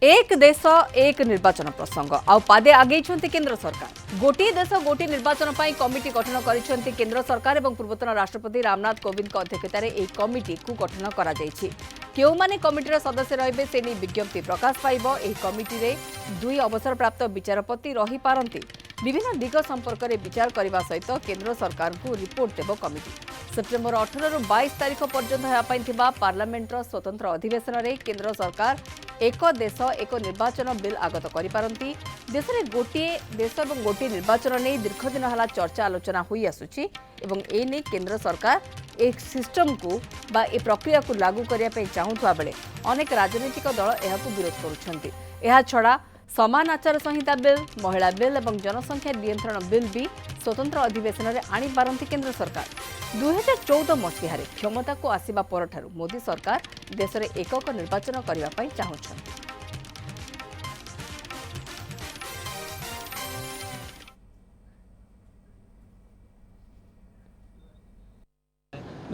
एक देश एक निर्वाचन प्रसंग आउ पादे आगे केंद्र सरकार गोटे देश गोटे निर्वाचन पर कमिटी गठन कर केंद्र सरकार और पूर्वतन राष्ट्रपति रामनाथ कोविंद अध्यक्षतार एक कमिटी को गठन कर केउमाने कमिटीर सदस्य रहिबे से नहीं विज्ञप्ति प्रकाश पाइब। एही कमिटी रे दुई अवसरप्राप्त विचारपति रही पारंती। विभिन्न दिग संपर्क में विचार करने सहित केंद्र सरकार को रिपोर्ट देव कमिटी। सेप्टेम्बर 18 रु 22 तारीख पर्यंत होगा पार्लियामेंटर स्वतंत्र अधिवेशन में केंद्र सरकार एक देश एक निर्वाचन बिल आगत करिपारंती। देश में गोटे देश और गोटे निर्वाचन नहीं दीर्घ दिन है चर्चा आलोचना होई आसुची एवं ए नहीं केंद्र सरकार एक सिस्टम को बा ए प्रक्रिया को लागू करने चाहूवा बेले अनेक राजनीतिक दल यह विरोध करुछंती। एहा छड़ा समान आचार संहिता बिल, महिला बिल और जनसंख्या नियंत्रण बिल भी स्वतंत्र अधिवेशन में आनी पारंती केंद्र सरकार। 2014 मसीह क्षमता को आसिबा परठारु मोदी सरकार देश में एकक निर्वाचन करने पर चाहूछंती।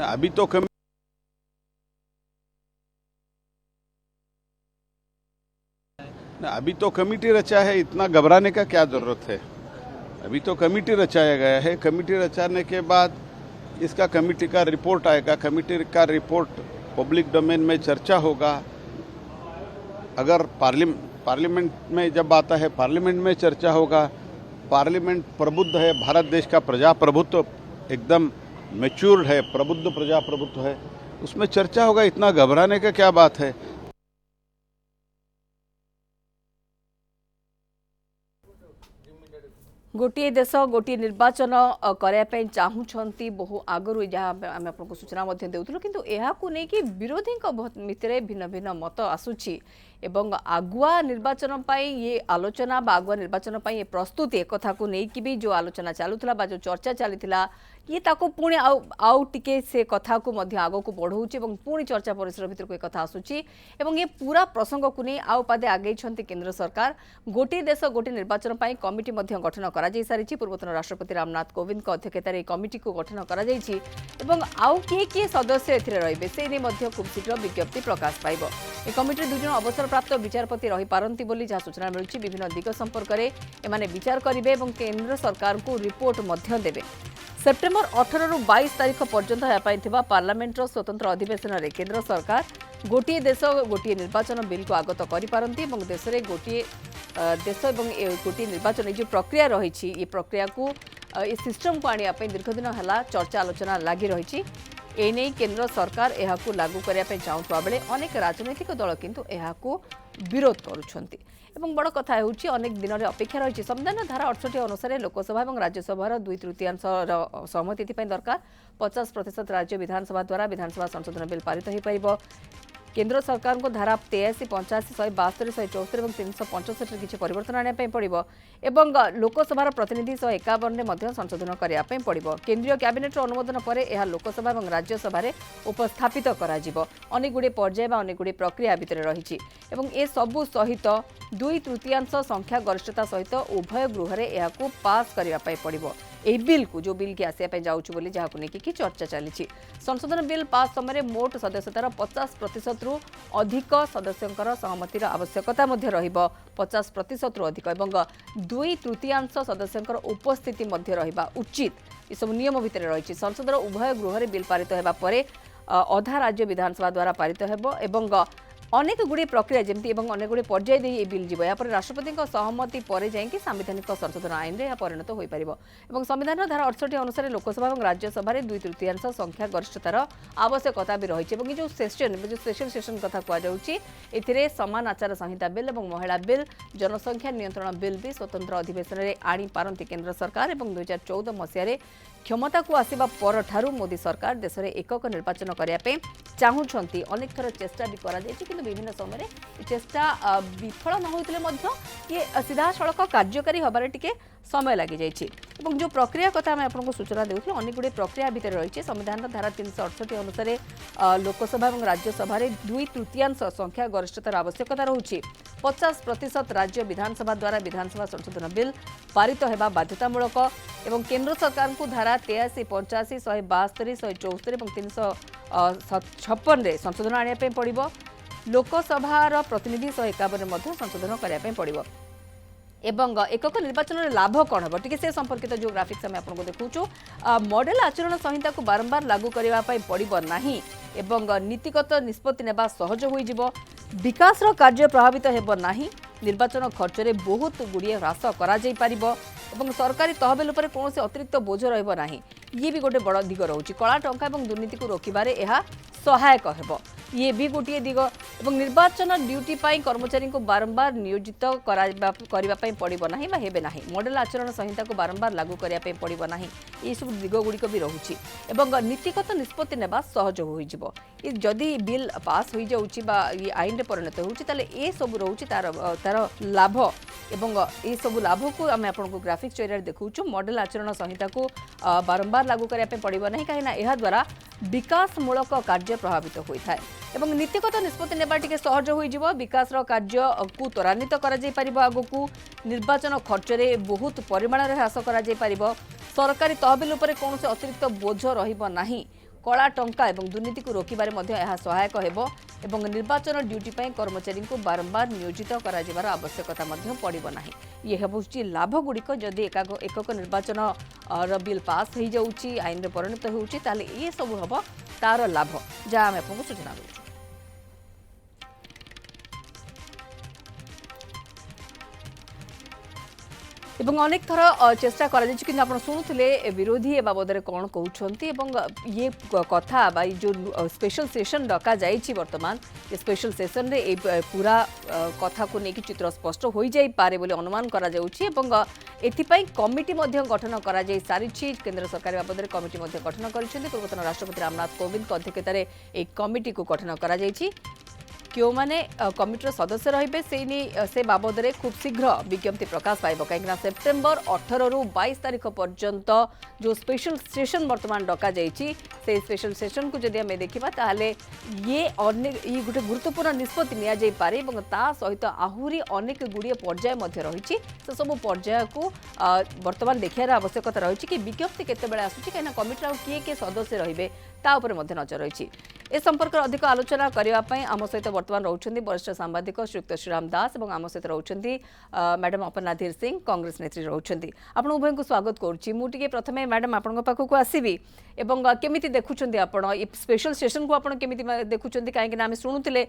अभी तो अभी तो कमिटी रचा है, इतना घबराने का क्या जरूरत है। अभी तो कमिटी रचाया गया है। कमिटी रचाने के बाद इसका कमिटी का रिपोर्ट आएगा। कमिटी का रिपोर्ट पब्लिक डोमेन में चर्चा होगा। अगर पार्लियामेंट में जब आता है, पार्लियामेंट में चर्चा होगा। पार्लियामेंट प्रबुद्ध है, भारत देश का प्रजाप्रभुत्व एकदम मैच्योर्ड है, प्रबुद्ध प्रजाप्रभुत्व है, उसमें चर्चा होगा। इतना घबराने का क्या बात है। गोटे देश गोटे निर्वाचन करने चाहूँगी बहु आगु जहाँ आम आपको सूचना देउथुलु, किंतु एहाकु नेकी विरोधी भितर भिन्न भिन्न मत आसुची एवं आगुआ निर्वाचन ये आलोचना बा आगुआ निर्वाचन ये प्रस्तुति एक कथा को लेकिन भी जो आलोचना चलूला बा जो चर्चा चलीथिला ये ताको पुणी आउ टिके से कथा को मध्य आगो को बढ़ाऊँच और पुणी चर्चा परिसर भितर को एक कथा आसुची एवं ये पूरा प्रसंग को नहीं आउ पादे आगे केंद्र सरकार गोटे देश गोटे निर्वाचन पर कमिटी मध्य गठन करा जाई सारिछि। पूर्वतन राष्ट्रपति रामनाथ कोविंद अध्यक्षतार एक कमिटी को गठन करा जाइछि एवं आउ किए सदस्य एथिरे रहिबे से नै मध्य खूब शीघ्र विज्ञप्ति प्रकाश पाइब। ए कमिटी दुई जन अवसरप्राप्त विचारपति रही पारंती बोली जहाँ सूचना मिलुछि। विभिन्न दिग संपर्क में एमाने विचार करिवे एवं केंद्र सरकार को रिपोर्ट मध्य देबे। सेप्टेम्बर 18 रु 22 तारीख पर्यंत होगा पार्लियामेंटर स्वतंत्र अधिवेशन में केंद्र सरकार गोटे देश गोटे निर्वाचन बिल को आगत करिपारंती एवं देश में गोटे देश और गोटे निर्वाचन जो प्रक्रिया रही ये प्रक्रिया को ये सिस्टम को आने दीर्घ दिन है चर्चा आलोचना लगी रही। एने केंद्र सरकार यह लागू करने चाहूवा बेले अनेक राजनीतिक दल किंतु यह विरोध करुछंती। एवं बड़ कथा होउछि अनेक दिन रे अपेक्षा रही। संविधान धारा 68 अनुसार लोकसभा और राज्यसभा 2/3 सहमति दरकार। 50% राज्य विधानसभा द्वारा विधानसभा संशोधन बिल पारित हो पारिब। केंद्र सरकार को धारा 83, 85, 172, 174 और 365 किसी परिवर्तन आने पड़ो एवं लोकसभार प्रतिनिधि 151 संशोधन करने पड़ो। केंद्रीय कैबिनेट अनुमोदन पर यह लोकसभा और राज्यसभा उपस्थापित अनेक गुड़े पर्याय अनेक गुड़े प्रक्रिया भितर रही ए सबू सहित 2/3 संख्या गरिष्ठता सहित उभय गृह में यह पास करने पड़ो। यह बिल को जो बिल की आसापी जाऊँ बोली जहाँ को लेकिन कि चर्चा चली। संशोधन बिल पास समय मोट सदस्यतार 50% रु अधिक सदस्यों सहमतिर आवश्यकता 50% रु अधिक और 2/3 सदस्यों उपस्थिति रहिबा उचित। ये सब नियम भितर रही। संसदर उभय गृह में बिल पारित होगा पर अधा राज्य विधानसभा द्वारा पारित होगा। अनेक गुड़े प्रक्रिया जमती अनेक गुड़े पर्याय दे ये बिल जीव यापर राष्ट्रपति सहमति पर जाकि सांविधानिक संशोधन आईन में परिणत हो पार। संविधान धारा 68 अनुसार लोकसभा और राज्यसभा 2/3 संख्या गरिष्ठतार आवश्यकता भी रही। जो स्पेशल सेशन कथा कहुच्छे समान आचार संहिता बिल और महिला बिल जनसंख्या नियंत्रण बिल भी स्वतंत्र अधिवेशन में आनी पारंती केंद्र सरकार। 2014 मसीह क्षमता को आसिबा परठारु मोदी सरकार देश में एकक निर्वाचन करने चाहूँगी। अनेक थर चेष्टा भी करा किंतु विभिन्न समय चेष्टा विफल न होते ये सीधा सड़क कार्यकारी हबार टिके समय लगी जाइए। जो प्रक्रिया कथा आम आपको सूचना देउथि अनेक गुड़े प्रक्रिया भितर रही। संविधान धारा 368 अनुसार लोकसभा और राज्यसभा 2/3 संख्या गरिष्ठतार आवश्यकता रही। 50% राज्य विधानसभा द्वारा विधानसभा संशोधन बिल पारित होगा बाध्यतामूलक और केंद्र सरकार को धारा 83, 85, 172, 174 और 356 संशोधन आने पड़ो। लोकसभार प्रतिनिधि 151 संशोधन करने पड़ो एवं एकक निर्वाचन लाभ कौन हम टी से संपर्कित जो ग्राफिक्स आम आपको देखु मॉडल आचरण संहिता को बारंबार लागू करने पड़ो ना एवं नीतिगत निष्पत्ति नेबा सहज हो विकास कार्य प्रभावित हेब नाही निर्वाचन खर्च में बहुत गुड़िए ह्रास कर सरकारी तहबिल पर कौन से अतिरिक्त बोझ रहा ये भी गोटे बड़ दिग रोचे कला टंका और दुर्नीति को रोकबार यह सहायक हेब ये भी गोटे दिग और निर्वाचन ड्यूटी पाई कर्मचारी को बारंबार नियोजित करने पड़ो ना हेबे ना मॉडल आचरण संहिता को बारंबार लागू करने पड़ो ना ये सब दिग गुड़िक भी रोचे और नीतिगत निष्पत्ति नेबा सहज हो जदि बिल पास हो जाऊँगी ये आईन में परिणत होे सब रोचे तार लाभ एवं ये सब लाभ को आम आपको ग्राफिक्स जरिए देखु मॉडल आचरण संहिता को बारंबार लागू करने पड़ो ना कहीं द्वारा विकासमूलक कार्य प्रभावित होता है एवं नीतिगत निष्पत्ति नेबा टिके सहज हो विकास कार्य को त्वरान्वित आगकू निर्वाचन खर्च में बहुत परिमाण ह्रास कर सरकारी तहबिल उपर कौन से अतिरिक्त बोझ रहा कला टंका और दुर्नीति को रोकबार सहायक हेब एवं निर्वाचन ड्यूटी पाई कर्मचारी को बारंबार नियोजित कर आवश्यकता पड़ो ना ये हूँ लाभ गुड़िक जदि एकक निर्वाचन बिल पास हो जाऊँगी आईन में परिणत होते ये सब हम तार लाभ जहाँ आम आपको सूचना दूँ एवं अनेक थर चेष्टा कर शुणुले विरोधी ए बाबद कौन कहते ये कथा बा जो स्पेशल सेशन डका जाइए वर्तमान ये स्पेशल सेशन रे पूरा कथा को लेकिन चित्र स्पष्ट हो जाए बोले अनुमान करा एथिपाई कमिटी गठन करा सारी केंद्र सरकार बाबद कमिटी गठन कर पूर्वतन राष्ट्रपति रामनाथ कोविंद अध्यक्षतार एक कमिटी को गठन करा क्यों माने कमिटर सदस्य रहिबे से बाबद रे खूब शीघ्र विज्ञप्ति प्रकाश पाइब कहीं सेप्टेम्बर 18 रु 22 तारीख पर्यंत जो स्पेशल सेशन वर्तमान डका जाइए से स्पेशल सेशन को जदि आम देखा ताहले ये गोटे गुरुत्वपूर्ण निष्पत्ति नि जाई पारे और ता सहित आहुरी अनेक गुड़िए पर्याय रही से सब पर्याय को वर्तमान देखार आवश्यकता रही कि विज्ञप्ति केतेबेले आसुची कहीं कमिटर किए किए सदस्य रहिबे ता उपर नजर रही ए संपर्क अधिक आलोचना करने आम सहित वर्तमान रोचंती वरिष्ठ सांबादिक श्रीयुक्त श्रीराम दास और आम सहित रोचंती मैडम अपर्णा धीर सिंह कांग्रेस नेत्री रोचंती आपण उभय को स्वागत करुच्ची मुझे प्रथमे मैडम आपण पाखक आसबि केमी देखुं आपण स्पेशल सेशन को आपण केमी देखुं कहीं आम शुणुले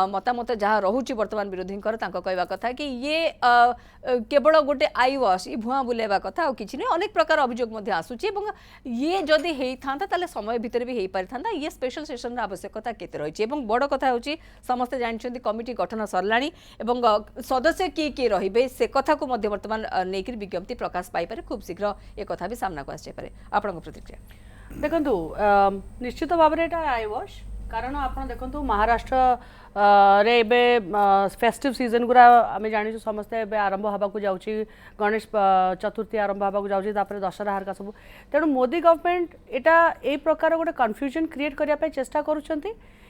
मतामत जहाँ रोचे वर्तमान विरोधी कहवा कथा कि ये केवल गोटे आई वाश ये भुआ बुलेवा कथा और किसी नहीं अनेक प्रकार अभियोग आसूची ये जदि होता ताले समय भितर भी हो पारि था ये स्पेशल सेशन आवश्यकता केते रही बड़ कथा होची समस्ते जानते कमिटी गठन सरलाणी सदस्य किए किए रहिबे से कथा को वर्तमान नेकिर विज्ञप्ति प्रकाश पाइपर खूब शीघ्र एक कथा भी सामना को आसपारे आपण प्रतिक्रिया देखु निश्चित भाव में यहाँ आई वाश कारण आप देखो महाराष्ट्र रे एबे फेस्टिव सीजन गुरा आम जानी समस्ते एबे आरंभ होगा जाऊँगी गणेश चतुर्थी आरंभ होगा जाऊँगी दशहरा हारका सब तेणु मोदी गवर्नमेंट एटा ए प्रकार गोटे कन्फ्यूजन क्रिएट करने चेष्टा करुँच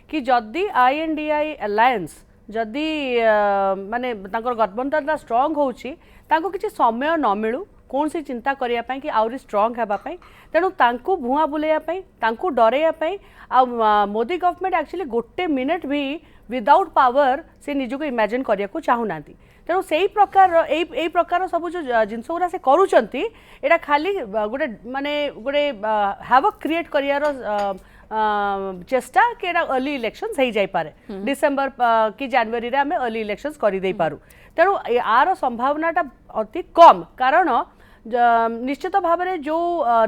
कि जदि INDI अलायंस जदि माने गठबंधन स्ट्रंग होची किसी समय न मिलू कौन सी चिंता करने कि आउरी स्ट्रंग होगापाई तेणु तांकु भुआ बुलाइयापाई तांकु डरैयापाई आ मोदी गवर्नमेंट एक्चुअली गोटे मिनिट भी विदाउट पावर से निजको इमेजिन करने को चाहूना तेणु से प्रकार सब जो जिनस गुरा से करुँच एटा खाली गोटे माने गोटे हैवक क्रिएट कर चेष्टा कि अर्ली इलेक्शंस हो जाए डिसेम्बर कि जनवरी रे आम अर्ली इलेक्शंस कर दे पारू तेणु यार संभावनाटा अति कम कारण निश्चित भाव में जो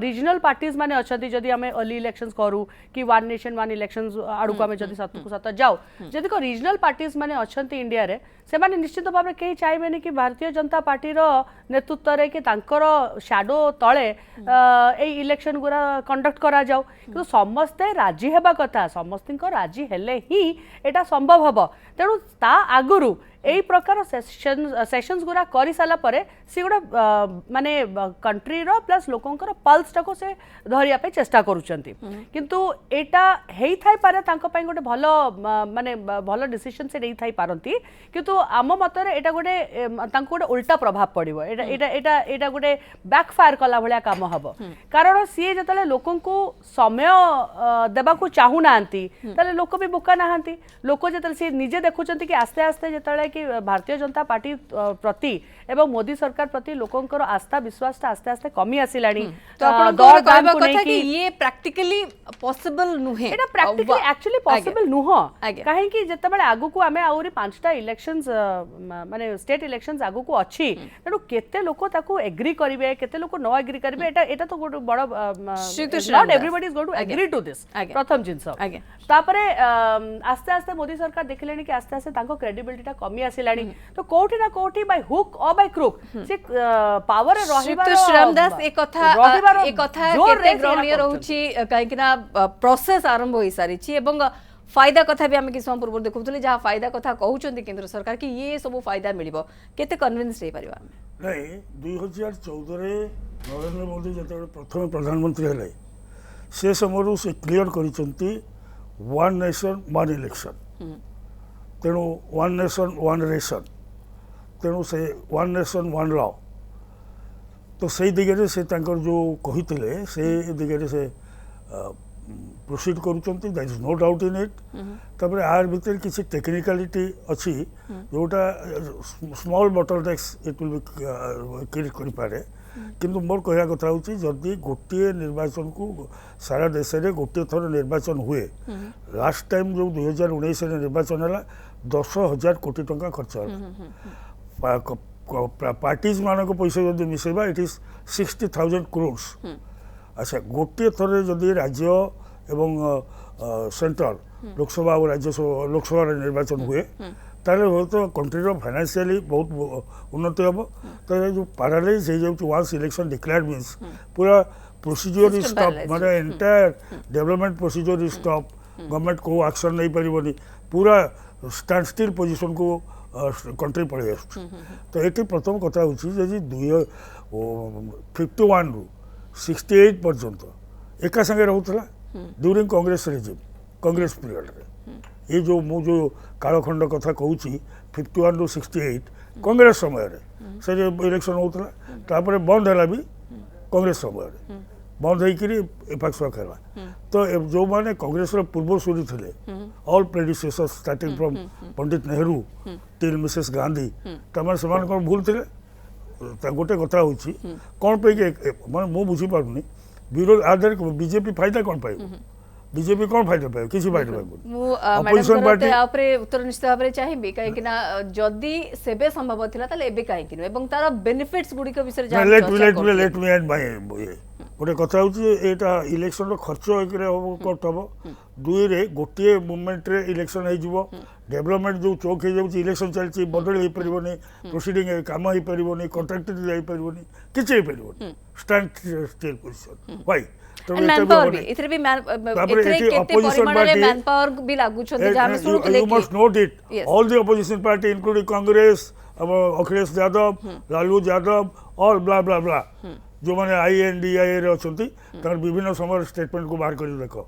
रीजनल पार्टीज माने अच्छा जदि आम अर्ली इलेक्शंस करूँ कि वन नेशन वन इलेक्शंस आड़क आम जदि सत को सत जाऊ जदि को रीजनल पार्टीज माने अच्छा इंडिया रे से माने निश्चित भाव में कहीं चाहिए कि भारतीय जनता पार्टी नेतृत्व रे कि तांकर शैडो तले इलेक्शन गुरा कंडक्ट करा जाऊ कि समस्ते राजी हेबा कथा समस्त राजी हेले ही एटा संभव हम तेणु ता आगुरु एई प्रकार सेशंस गुरा करि साला परे से गुडा माने कंट्री रो प्लस लोकंकर पल्स टाको से धरिया पे चेष्टा करूचंती किंतु एटा हेई थाई पारे तांको पई गोटे भलो माने भलो डिसीजन से नहीं थाई पारंती किंतु आम मतरे एटा गोटे तांको गोटे उल्टा प्रभाव पड़िबो एटा एटा एटा एटा गोटे बैकफायर कला भलिया काम हबो कारण सी जतले लोकन को समय देबा को चाहू नांती तले लोक भी बोका नांती लोक जतले सी निजे देखुचंती कि आस्ते आस्ते जतले कि भारतीय जनता पार्टी प्रति एवं मोदी सरकार प्रति लोकंकर आस्था विश्वास आस्ते आस्ते कमी आसिलानी तो आपण दौड़ कहबा दाम को कथा नहीं कि ये प्रैक्टिकली पॉसिबल नुहे एटा प्रैक्टिकली एक्चुअली पॉसिबल नुह आज्ञा। काहे कि जतबेले आगु को आमे आउरी 5टा इलेक्शंस माने स्टेट इलेक्शंस आगु को अछि तेनु केते लोक ताको एग्री करिवे केते लोक नो एग्री करिवे एटा एटा तो गोट बड़ not everybody is going to agree to this प्रथम जिंस आज्ञा। तापरे आस्ते आस्ते मोदी सरकार देखिलेनी कि आस्ते आस्ते ताको क्रेडिबिलिटीटा कमी आसिलानी तो कोठी ना कोठी बाय हुक और बाय क्रुक से पावर रहिबा श्रीयुक्त श्रीरामदास एक कथा केते ग्रहणीय रहउची काहे कि ना प्रोसेस आरंभ होई सारी छी एवं फायदा कथा भी आम कि समय पूर्व देखुले जहाँ फायदा कथा कहउचंती केंद्र सरकार कि ये सब फायदा मिलिबो केते कन्विंस रही परिबा नहीं 2014 रे नरेंद्र मोदी जतबे प्रथम प्रधानमंत्री हेले से समय से क्लियर करिसंती वन नेशन वन इलेक्शन तेणु वन नेशन वन रेशन तेणु से वन नेशन वन लॉ तो से दिगरे से तांकर जो कहितले से दिगरे से प्रोसीड करूचंती that is no doubt in it तबरे आर भीतर किसी टेक्निकलिटी अछि जोटा small bottlenecks it will be clear करि पारे किंतु मोर कहया कथा होची जदि गोटे निर्वाचन को सारा देश रे गोटे थर निर्वाचन हुए लास्ट टाइम जो 2019 रे निर्वाचन हला 10,000 कोटी टंका खर्च पार्टीज मानक पैसा जदि मिसेबा इट इज 60,000 करोड्स अच्छा गोटे थर जदि राज्य एवं सेंट्रल लोकसभा और राज्यसभा लोकसभा निर्वाचन हुए तारे हो तो कंट्री फाइनेंशियली बहुत उन्नति हम तो जो पैरालाइज हो जाउछ वंस इलेक्शन डिक्लेयर्ड मींस पूरा प्रोसीजर इज स्टॉप माने entire development procedure is stop government को एक्शन नहीं परिबनी पूरा स्टैंड स्टिल पोजीशन को कंट्री पड़े आस तो ये प्रथम कथा होची 51 रु 68 पर्यंत एका संगे रहउतला during Congress regime Congress period रे ये जो मु जो कालखंड कथा कहूची 51 रु 68 कांग्रेस समय रे से इलेक्शन होतला तापर बंद हला भी कांग्रेस समय रे बंद होइकरी एपाक्सवा खेला तो जो माने कांग्रेस रो पूर्व सूरी थिले all predecessors starting from Pandit Nehru till Mrs Gandhi Tamar समान कोन भूल थिले गोटे कथा होची कोन पे माने मु बुझी पारुनी विरोध आदर बीजेपी फायदा कोन पाइबो बीजेपी कौन फायदा पाए किसी फायदा पाए अपोजिशन पार्टी आपरे उत्तर निश्चित भाबरे चाहिबे काहे कि ना जदी सेबे संभव थिला ताले एबे काहे कि एवं तार बेनिफिट्स गुडी को विषय जान लेट मी एंड बाय गोटे कथा होची एटा इलेक्शन रो खर्च एकरे कोट हबो दुई रे गोटे मूवमेंट रे इलेक्शन हे जिवो डेवलपमेंट जो चौक हे जाउची इलेक्शन चलची बदल हे परिबोनी प्रोसीडिंग काम हे परिबोनी कॉन्ट्रैक्टर जाई परिबोनी किछ हे परिबोनी stand still position why manpower भी इथरे भी इथरे केते परिमाण रे मैनपावर भी लागु छथि जा हम सुनुतले you must note it all the opposition party including Congress Akhilesh Yadav Lalu Yadav और ब्ला ब्ला ब्ला जो माने INDIA रे अछंती तार विभिन्न समय स्टेटमेंट को बाहर करी देखो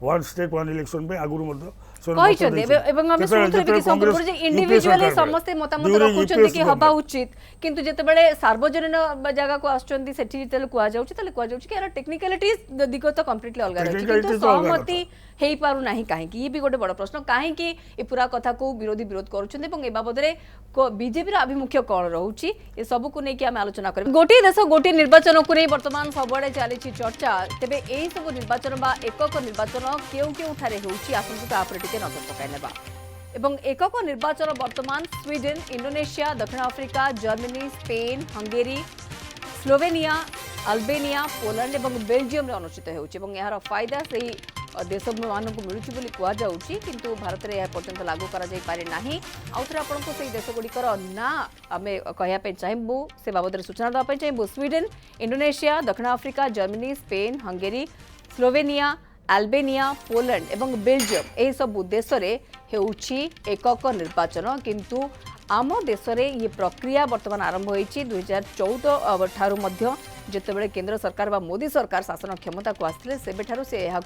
वन स्टेट वन इलेक्शन पे आगुर मध्य कहि छथि एवं हम सुनुतले कि संपूर्ण जे इंडिविजुअली समस्त मतामत रखुछथि कि हबा उचित किंतु जते बेले सार्वजनिक जगह को आछंती सेठी जते कुआ जाउछि तले कुआ जाउछि कि यार टेक्निकलिटीज दिगो तो कंप्लीटली अलग रहछि किंतु सहमति हेई पारु नाही काहे कि ये भी गोटे बड़ प्रश्न काहे कि ए पूरा कथा को विरोधी विरोध करूछन्ते एवं ए बाबद रे बीजेपी रो अभिमुख्य कोन रहउछि ए सब को नै कि हम आलोचना करब गोटी देश गोटी निर्वाचन को नै वर्तमान सबडे चली छि चर्चा तबे एई सब निर्वाचन बा एकक निर्वाचन केउ ठारे होउछि आसंतु ता पर टिके नजर पकाय नेबा एवं एकक निर्वाचन वर्तमान स्वीडन इंडोनेशिया दक्षिण Africa Germany Spain Hungary Slovenia Albania Poland एवं बेल्जियम रे अनुष्ठित होउछि एवं यार फायदा सही देश मानक मिलुछि बोली कुआ जाउछि किंतु भारत रे या पर्यंत लागू करा जाई पारे नाही आउथरे आपन को सही देश गुडिकर ना हमें कहया पे चाहबो से बाबद रे सूचना दा पे चाहबो स्वीडन इंडोनेशिया दक्षिण Africa Germany Spain Hungary Slovenia Albania Poland एवं बेल्जियम ए सब देश रे हेउछि एकक निर्वाचन किंतु आम देश में ये प्रक्रिया बर्तमान आरंभ होती 2014 ठारू मध्य जितेबाला केंद्र सरकार बा मोदी सरकार शासन क्षमता को आसते सेबेठारू से यहाँ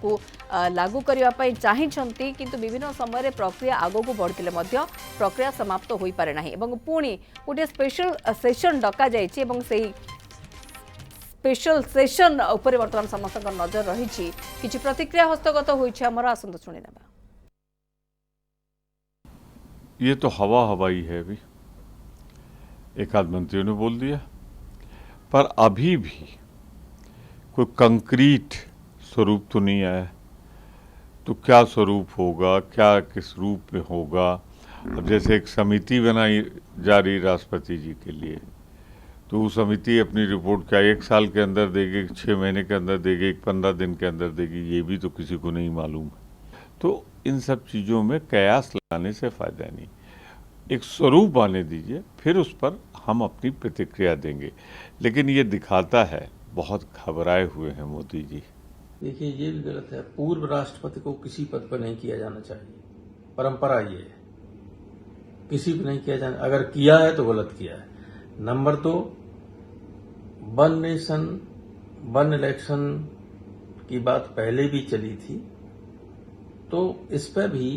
लागू करने चाहिए किंतु विभिन्न समय प्रक्रिया आग को बढ़ते प्रक्रिया समाप्त हो पारे ना पुणी गोटे स्पेशल सेशन डका जाइए स्पेशल सेशन उपरे वर्तमान समस्त नजर रही किछि प्रतिक्रिया हस्तगत होइछि हमर आसंत सुनि नेबा। ये तो हवा हवाई है अभी, एक आध मंत्रियों ने बोल दिया, पर अभी भी कोई कंक्रीट स्वरूप तो नहीं आया। तो क्या स्वरूप होगा, क्या किस रूप में होगा। अब जैसे एक समिति बनाई जा रही राष्ट्रपति जी के लिए, तो वो समिति अपनी रिपोर्ट क्या 1 साल के अंदर देगी, 6 महीने के अंदर देगी, 15 दिन के अंदर देगी, ये भी तो किसी को नहीं मालूम है। तो इन सब चीज़ों में कयास लगाने से फ़ायदा नहीं, एक स्वरूप आने दीजिए, फिर उस पर हम अपनी प्रतिक्रिया देंगे। लेकिन ये दिखाता है बहुत घबराए हुए हैं मोदी जी। देखिए, ये भी गलत है। पूर्व राष्ट्रपति को किसी पद पर नहीं किया जाना चाहिए, परंपरा ये है, किसी पर नहीं किया जाना। अगर किया है तो गलत किया है। नंबर 2, 1 नेशन 1 इलेक्शन की बात पहले भी चली थी, तो इस पर भी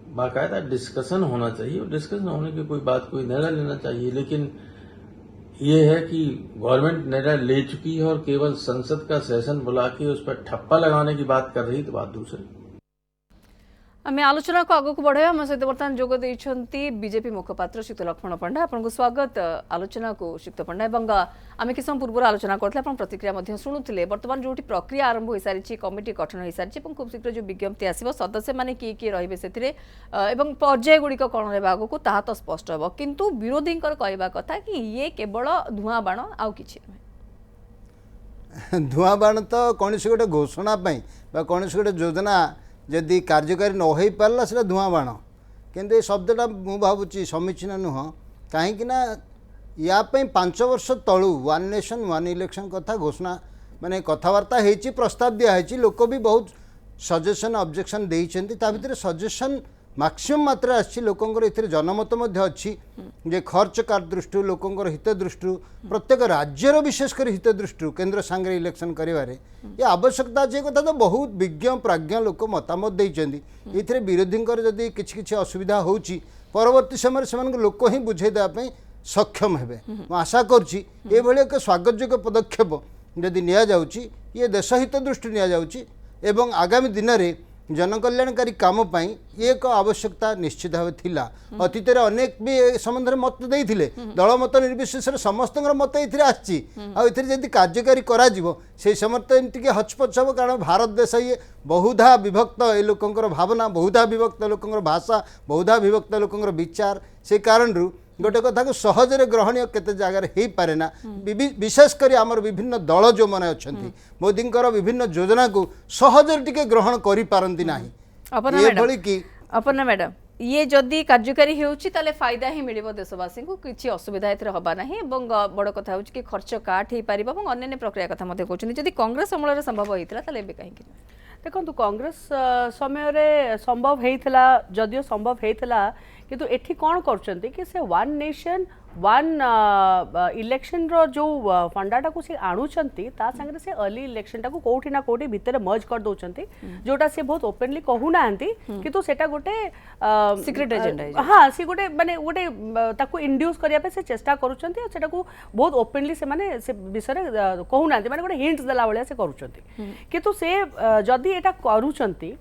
बाकायदा डिस्कशन होना चाहिए और डिस्कशन होने की कोई बात, कोई निर्णय लेना चाहिए। लेकिन ये है कि गवर्नमेंट निर्णय ले चुकी है और केवल संसद का सेशन बुला के उस पर ठप्पा लगाने की बात कर रही, तो बात दूसरी। आम आलोचना को आगक बढ़ाया आम सहित बर्तमान जोग देइछंती बीजेपी मुखपात्र श्रीयुक्त लक्ष्मण पंडा। आपको स्वागत आलोचना को श्रीयुक्त पंडा। एवं आम कि समय पूर्व आलोचना करते प्रतिक्रिया शुणुले। बर्तमान जो प्रक्रिया आरंभ हो सारी, कमिटी गठन हो सारी, खूब शीघ्र जो विज्ञप्ति आसो सदस्य मैंने किए किए रही से पर्याय गुड़िक कौन रहा आगक ता तो स्पष्ट हे, किंतु विरोधी कहवा कथा कि ये केवल धूआं बाण आउ कि धूआं बाण तो कौन गोटे घोषणा कौन गोटे योजना जदि कार्यकारी न हो पारा से धूआं बाण, किंतु ये शब्दटा मु भावुची समीचीन नुह। कहीं या 5 वर्ष तलू 1 नेशन 1 इलेक्शन कथा घोषणा माने कथबार्ता होती, प्रस्ताव दिखाई, लोक भी बहुत सजेसन ऑब्जेक्शन देइछन्ति। ता भितर सजेसन मैक्सिमम मात्रा आछि, लोकंकर एथिरे जनमत मध्ये अछि जे खर्च कार दृष्टि लोकंकर हित दृष्टि प्रत्येक राज्यर विशेषकर हित दृष्टि केंद्र सांगे इलेक्शन करिवारे ये आवश्यकता जे कथा तो बहुत विज्ञ प्राज्ञ लोक मतामत देइछन्ति। एथिरे विरोधींकर जदि किछि किछि असुविधा होउछि परवर्ती समय से लोक ही बुझाई देबा पई सक्षम हेबे। मैं आशा करछि ए भली एक स्वागतयोग्य पदक्षेप जदि निया जाउछि, ये देश हित दृष्टि निया जाउछि एवं आगामी दिन में जनकल्याणकारी काम पाई ये एक आवश्यकता निश्चित भाव थिला। अतीत अनेक भी संबंध में मत देइथिले, दल मत निर्विशेष समस्त मत ये आछि। आदि कार्यकारी करा से समय टे हचपच हम, कारण भारत देश ये बहुधा विभक्त ए लोकंर भावना, बहुधा विभक्त लोकंर भाषा, बहुधा विभक्त लोकंर विचार, से कारण गोटे कथा को सहजरे ग्रहणीय केते जगार हो पारे ना। विशेषकर आमर विभिन्न दल जो मैंने अच्छा मोदी विभिन्न योजना को सहजरे टिके ग्रहण करि पारंती नाही। अपर्णा मैडम, ये जदि कार्यकारी होउछि ताले फायदा ही मिलिबो देशवासी को, किछि असुविधा एथरे हबा नाही। एवं बड़ कथा होउछि कि खर्च काट हे पारिबो एवं अन्य प्रक्रिया कथा मध्ये कहउछि। जदि कांग्रेस अमलरे संभव होइतला ताले बे काहे कि देखो कांग्रेस समय संभव होइतला, जदियो संभव होइतला, किंतु एठी कौन करछन्ती कि से 1 नेशन 1 इलेक्शन रो जो फंडाटा को से आणुचंती ता संगे से अर्ली इलेक्शन टा को कोठी ना कोठी भितर मर्ज कर दोचंती, जोटा से बहुत ओपनली कहू नांती, किंतु सेटा गोटे सीक्रेट एजेंडा है। हां, सी गोटे माने गोटे ताको इंड्यूस करिया पे से चेष्टा करूचंती और सेटा को बहुत ओपनली से माने से विषय कहू नांती, माने गोटे हिंट्स देला बळिया से करूचंती। किंतु से जदी एटा करूचंती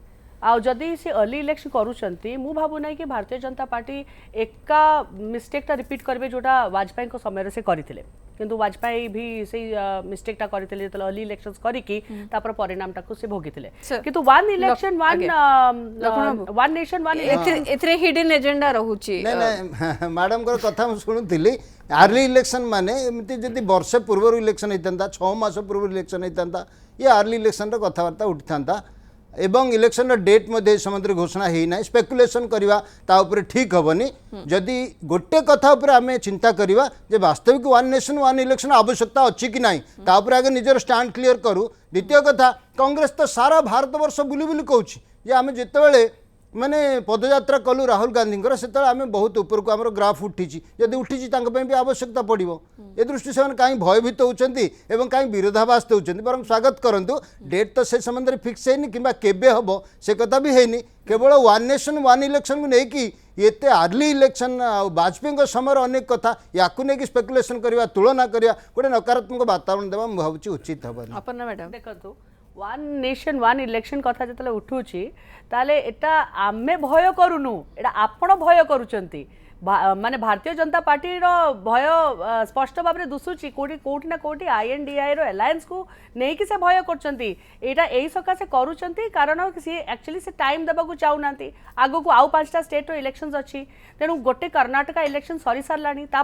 आउ जदि से अर्ली इलेक्शन करूचंती, मु भाबु नै कि भारतीय जनता पार्टी एका मिस्टेकटा रिपीट करबे जोटा वाजपेयी को समय से करिथिले, किंतु वाजपेयी भी से मिस्टेकटा करिथिले जतले अर्ली इलेक्शंस करिकि तापर परिणामटा को से भोगिथिले। किंतु 1 इलेक्शन 1 नेशन 1 एथरे हिडन एजेंडा रहूची। नै मैडम को कथा हम सुनुथिली, अर्ली इलेक्शन माने एमती जदि वर्ष पूर्व इलेक्शन होइतंता, 6 मास पूर्व इलेक्शन होइतंता, ये अर्ली इलेक्शन रो कथावार्ता उठिथांता एवं इलेक्शन डेट मध्ये समुद्र घोषणा है ना। स्पेकुलेशन करवा ता ऊपर ठीक हेनी। जदि गोटे कथा ऊपर आमे चिंता करवा जे वास्तविक 1 नेशन 1 इलेक्शन आवश्यकता अच्छी कि नहीं, ता ऊपर आगे निजर स्टैंड क्लियर करू। द्वितीय कथा, कांग्रेस तो सारा भारत वर्ष बुली बुली कहूँ जे आमे जितेबाला माने पदयात्रा कलु राहुल गांधी से आम बहुत उपरको आम ग्राफ उठी जदि उठी भी आवश्यकता पड़ो ए दृष्टि से कहीं भयभीत होती कहीं विरोधाभास होती बर स्वागत करूँ डेट तो से संबंध में फिक्स है कि केबे हम से कथा भी है केवल वन नेशन वन इलेक्शन को लेकिन एते अर्ली इलेक्शन वाजपेयी समय अनेक कथा या स्पेकुलेशन करवा तुलना करवा गोटे नकारात्मक वातावरण देवा भावुँ उचित हे अपर्णा मैडम देखो वन नेशन वन इलेक्शन कथा जो उठुची ताले एटा आमे भय करूनु एटा आपण भय करूचंती माने भारतीय जनता पार्टी रो भय स्पष्ट भाव में दुसुची कोठी ना कोठी आईएनडीआई रो अलायंस को नहीं कि से भय करचंती एटा एई सकासे करूचंती कारण सी एक्चुअली से टाइम देबा को चाहू नांती आगो को आउ पांचटा स्टेट रो इलेक्शंस अछि तेनु गोटे कर्नाटका इलेक्शन सरी सारलानी ता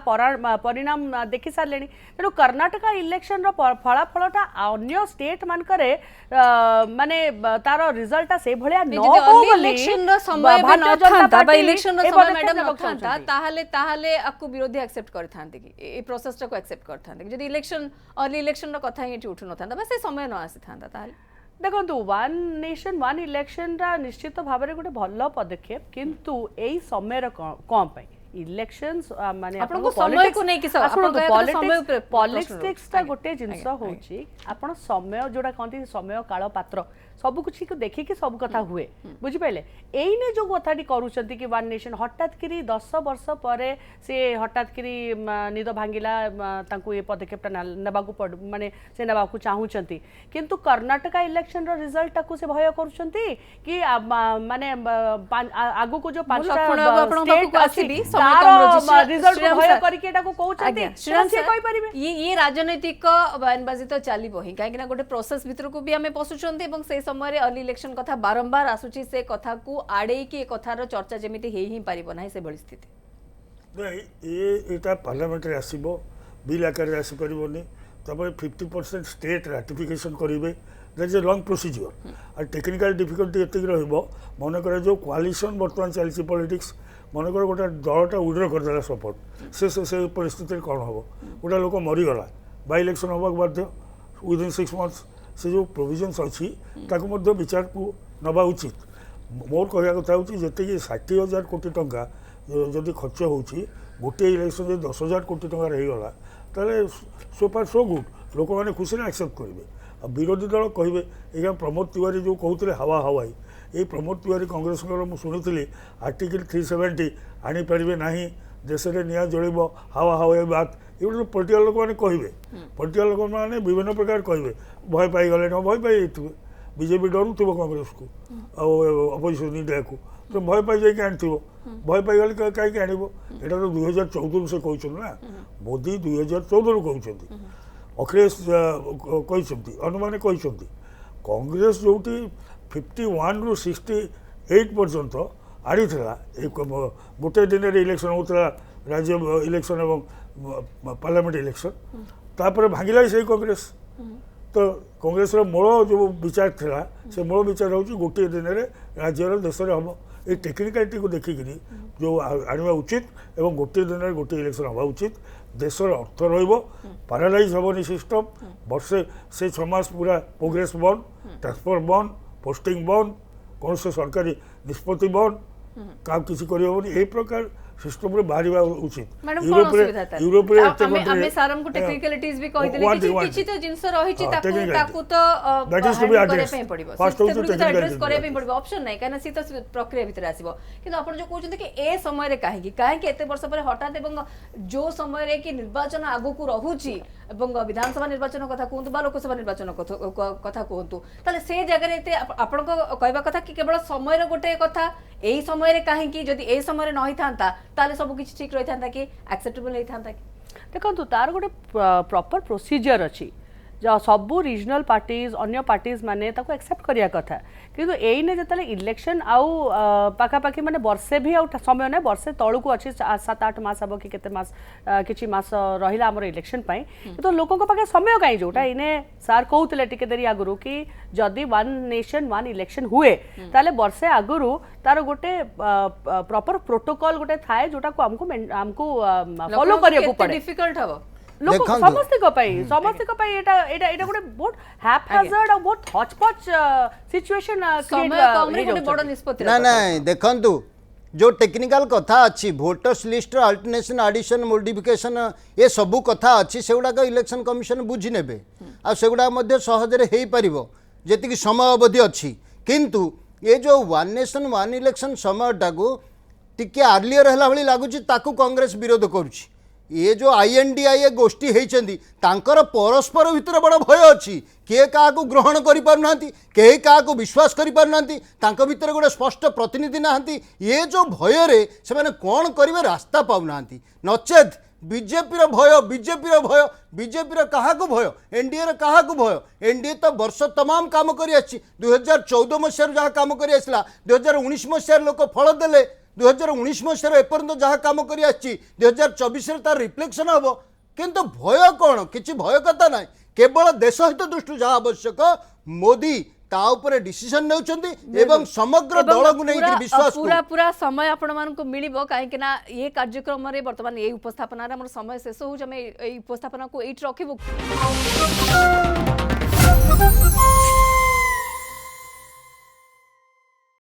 परिणाम देखि सारलेनी तेनु कर्नाटका इलेक्शन रो फलाफलटा अन्य स्टेट मान करे माने तारो रिजल्टटा से भलिया न हो इलेक्शन रो समय भी न थांता बा इलेक्शन रो समय मैडम न थांता ताहले ताहले आपको विरोधी एक्सेप्ट करथांते कि ए प्रोसेस को एक्सेप्ट करथांते जदि इलेक्शन अर्ली इलेक्शन रो कथा ही उठु न थांता बस ए समय न आसी थांता ताहले देखो वन नेशन वन इलेक्शन निश्चित भाव में गोटे भल पदक्षेप किंतु एई समय कौन पाई इलेक्शंस माने आपनको समय को नहीं कि पॉलिटिक्स ता गोटे जिंस होची आपण समय जोडा कहती समय काल पात्र सब कुछ को देखि कि सब कथा हुए बुझि पाइले एई ने जो कथाटी करूचंती कि वन नेशन हठात करी 10 वर्ष परे से हठात करी निद भांगिला तांको ए पदक्षेप नेबा को माने से नेबा को चाहूचंती किंतु कर्नाटका इलेक्शन रो रिजल्ट को से भय करूचंती कि माने आगु को जो पांचटा स्टेट आसीबी रिजल्ट को भय करके एटा को कहउचंती से कहि परिबे ये राजनीतिक बयानबाजी तो चलिबो ही काहे कि ना गोटे प्रोसेस भीतर को भी हमें पसुचंती एवं से समय अर्ली इलेक्शन कथा बारंबार आसुची से कथा को आड़े कि कथार चर्चा जमिति हे ही पारिबो नाही से बड़ी स्थिति नहीं ये पार्लियामेंट रे आसीबो बिल आकार रे आसी परिबोनी तब 50% स्टेट राटिफिकेशन करेंगे that is a long procedure और टेक्निकल डिफिकल्टी एतिक रहिबो मन कर जो कोआलिशन बर्तमान चलती पॉलिटिक्स मन कर गोटे दलटा उड्र करदेला सपोर्ट से परिस्थिति कौन हम गोटे लोक मरीगला बाय इलेक्शन होगा बाध्य विदिन 6 मंथ्स से जो प्रोविजन्स अच्छी विचार को नवा उचित मोर कहवा कथा हूँ जी 60,000 कोटी टंका जदि खर्च हो गोटे इलेक्शन जो 10,000 कोटी टंका रहीगला ताले सो फार सो गुड लोक मैंने खुशी एक्सेप्ट करेंगे आ विरोधी दल कहे ये प्रमोद तिवारी जो कहते हवा हवाई ये प्रमोद तिवारी कांग्रेस शुणी आर्टिकल 370 आनीपारे ना देश में निआ जल हवा हवाई बात ये पॉलिटिकल लोक मैंने कहे पॉलिटिकल लोक मैंने विभिन्न प्रकार कहे भय पाई गले भय पाई बीजेपी डरू थो कांग्रेस को अपोजिशन इंडिया को तो भय पाई जाए आनी भय पाई गले कहीं आण यहाँ तो 2014 से कहते ना मोदी 2014 कहते अखिलेश कहते अनुमान कहते कांग्रेस जो 51 ରୁ 68 पर्यंत आड़ी गोटे दिन इलेक्शन होता राज्य इलेक्शन और पार्लियामेंट इलेक्शन तापर भांगिला से कांग्रेस तो कांग्रेस मूल जो विचार था से मूल विचार हूँ गोटे दिन में राज्यर देश में हम ये टेक्निकालिटी को देखिकी जो आने उचित और गोटे दिन में गोटे इलेक्शन हवा उचित देशर अर्थ रारालाइज हेनी सिस्टम वर्षे से 6 मास पूरा प्रोग्रेस बंद ट्रांसफर बंद पोस्टिंग बंद कौन से सरकारी निष्पत्ति बंद क्या किसी करहबनी यही प्रकार सिस्टम रे बाहर उचित यूरोप रे हमें सारम को टेक्निकलिटीज भी कहि देले कि किछि तो जिंस रहि छि ताकू तो that is to be address first to address करे पे पड़बो ऑप्शन नै काना सी तो प्रक्रिया भीतर आसीबो किंतु आपण जो कहउछन कि ए समय रे काहे एते वर्ष पर हठात एवं जो समय रे कि निर्वाचन आगु को रहुछि एवं विधानसभा निर्वाचन कथा कहंतु बा लोकसभा निर्वाचन कथा कहंतु ताले से जगह रे एते आपण को कहबा कथा कि केवल समय रे गोटे कथा एही समय रे काहे कि जदि ए समय रे नहि थांता ताले सब किछि ठीक रहि थांता कि एक्सेप्टेबल नै थांता कि देखो तार गोटे प्रॉपर प्रोसीजर अच्छी जो सबू रीजनल पार्टीज अन्य पार्टीज माने ताको एक्सेप्ट करिया कथा किंतु एइने जतले इलेक्शन आउ पाखापाखि माने वर्षे भी आउ समय नै वर्षे तळु को अछि 7-8 मास हबो कि केते मास किछि मास रहिला हमर इलेक्शन पई तो लोकन को पाखे समय काई जोटा इने सार कहउतले टिके देरी आगुरु कि जदी वन नेशन वन इलेक्शन हुए ताले वर्षे आगुरु तार गोटे प्रॉपर प्रोटोकॉल गोटे थाए जोटा को हमको फॉलो करिया को पड़े डिफिकल्ट हबो लोक देखंतु। समस्त को पाई एटा गोटे बहुत हैपहैजर्ड और बहुत हॉचपॉच सिचुएशन समय कम रे गोटे बड़ निष्पत्ति ना ना देखंतु जो टेक्निकल कथा अच्छी voters list alternation addition modification ये सबू कथा अच्छी से गुड़ाक इलेक्शन कमिशन बुझी नेबे आ से गुड़ा मध्य सहजरे हेई परिबो जेतिकी समय अवधि अच्छी किंतु ये जो वन नेशन वन इलेक्शन समयटा को टिके आर्लियर है भाई लगुच कांग्रेस विरोध करुच्ची ये जो INDIA गोष्ठी होती तांकर परस्पर भितर बड़ भय अच्छी किए क्या ग्रहण करना कहीं क्या विश्वास करना भितर गोटे स्पष्ट प्रतिनिधि ना ये जो भय रे से मैंने कौन करेंगे रास्ता पाऊना नचेत बीजेपी भय बीजेपी क्या भय एनडीए क्या भय एनडीए तो वर्ष तमाम काम कर 2014 मसीह जहाँ कम कर 2019 मसीह लोक फल देले 2019 मसीह एपर्यंत जहाँ कम कर 2024 तार रिफ्लेक्शन हम किंतु भय कौन किसी भय कथा ना केवल देश हित दृष्टि जहाँ आवश्यक मोदी ता ऊपर डिसीजन नेउचंती एवं समग्र दल को नहीं विश्वास पूरा पूरा समय आपण मान को मिलिबो काहे कि ना ये कार्यक्रम रे वर्तमान ये उपस्थापना रे हमर समय शेष हो जे हम ए उपस्थापना को एट रखिबो